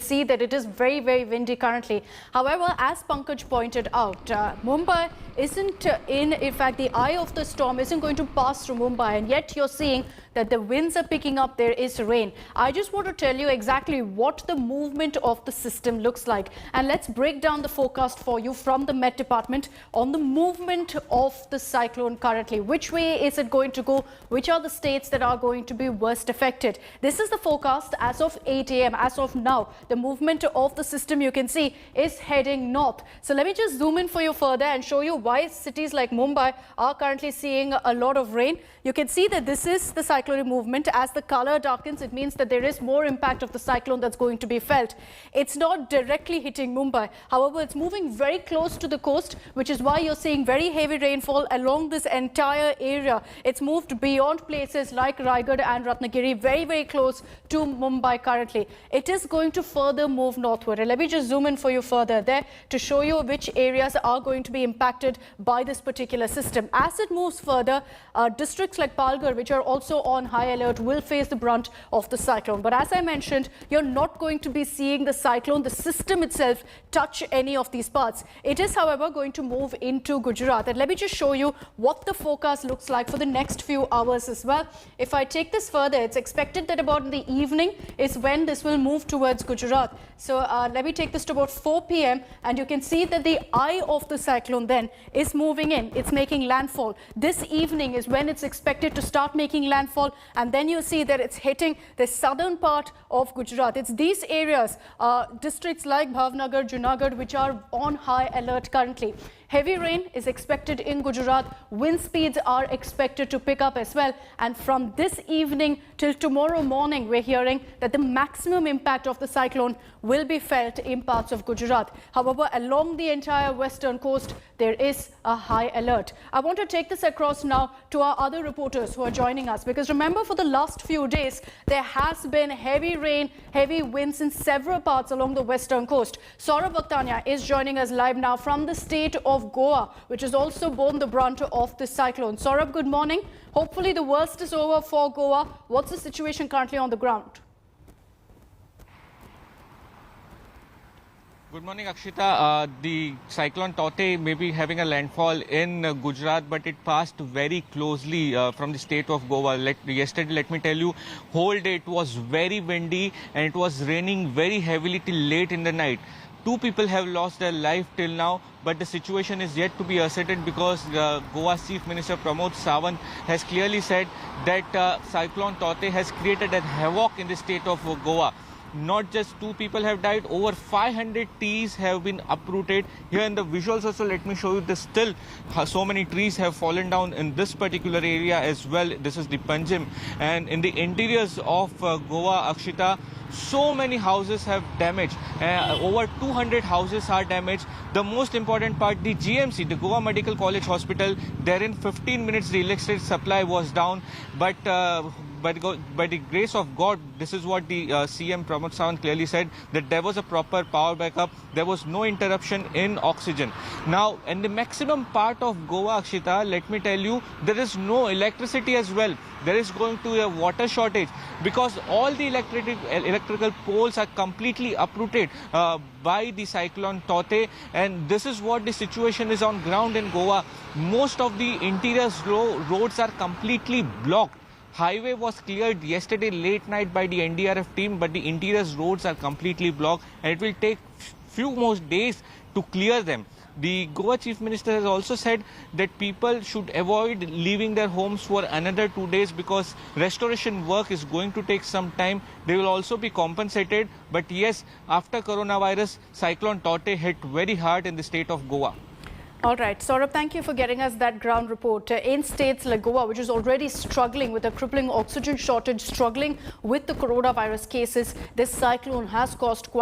See that it is very, very windy currently. However, as Pankaj pointed out, Mumbai isn't in fact, the eye of the storm isn't going to pass through Mumbai, and yet you're seeing that the winds are picking up, there is rain. I just want to tell you exactly what the movement of the system looks like. And let's break down the forecast for you from the Met Department on the movement of the cyclone currently. Which way is it going to go? Which are the states that are going to be worst affected? This is the forecast as of 8 a.m. As of now, the movement of the system, you can see, is heading north. So let me just zoom in for you further and show you why cities like Mumbai are currently seeing a lot of rain. You can see that this is the cyclonic movement. As the color darkens, it means that there is more impact of the cyclone that's going to be felt. It's not directly hitting Mumbai. However, it's moving very close to the coast, which is why you're seeing very heavy rainfall along this entire area. It's moved beyond places like Raigad and Ratnagiri, very, very close to Mumbai currently. It is going to further move northward. And let me just zoom in for you further there to show you which areas are going to be impacted by this particular system. As it moves further, districts like Palghar, which are also on high alert, will face the brunt of the cyclone. But as I mentioned, you're not going to be seeing the cyclone, the system itself, touch any of these parts. It is, however, going to move into Gujarat. And let me just show you what the forecast looks like for the next few hours as well. If I take this further, it's expected that about in the evening is when this will move towards Gujarat. So let me take this to about 4 p.m. and you can see that the eye of the cyclone then is moving in. It's making landfall. This evening is when it's expected to start making landfall, and then you see that it's hitting the southern part of Gujarat. It's these areas, districts like Bhavnagar, Junagadh, which are on high alert currently. Heavy rain is expected in Gujarat. Wind speeds are expected to pick up as well. And from this evening till tomorrow morning, we're hearing that the maximum impact of the cyclone will be felt in parts of Gujarat. However, along the entire western coast, there is a high alert. I want to take this across now to our other reporters who are joining us, because remember, for the last few days, there has been heavy rain, heavy winds in several parts along the western coast. Saurabh Bhaktania is joining us live now from the state of Goa, which has also borne the brunt of this cyclone. Saurabh, good morning. Hopefully the worst is over for Goa. What's the situation currently on the ground? Good morning, Akshita. The cyclone Taukte may be having a landfall in Gujarat, but it passed very closely from the state of Goa. Yesterday, let me tell you, whole day it was very windy and it was raining very heavily till late in the night. 2 people have lost their life till now, but the situation is yet to be ascertained because Goa's Chief Minister Pramod Sawant has clearly said that cyclone Taukte has created a havoc in the state of Goa. Not just 2 people have died, over 500 trees have been uprooted. Here in the visuals also, let me show you this. Still, so many trees have fallen down in this particular area as well. This is the Panjim. And in the interiors of Goa, Akshita, so many houses have damaged. Over 200 houses are damaged. The most important part, the GMC, the Goa Medical College Hospital, there in 15 minutes the electricity supply was down. But by the grace of God, this is what the CM Pramod Sawant clearly said, that there was a proper power backup. There was no interruption in oxygen. Now, in the maximum part of Goa, Akshita, let me tell you, there is no electricity as well. There is going to be a water shortage because all the electrical poles are completely uprooted by the cyclone Taukte, and this is what the situation is on ground in Goa. Most of the interior roads are completely blocked. Highway was cleared yesterday late night by the NDRF team, but the interior roads are completely blocked and it will take few more days to clear them. The Goa Chief Minister has also said that people should avoid leaving their homes for another 2 days because restoration work is going to take some time. They will also be compensated. But yes, after coronavirus, cyclone Taukte hit very hard in the state of Goa. All right, Saurabh, thank you for getting us that ground report. In states like Goa, which is already struggling with a crippling oxygen shortage, struggling with the coronavirus cases, this cyclone has caused quite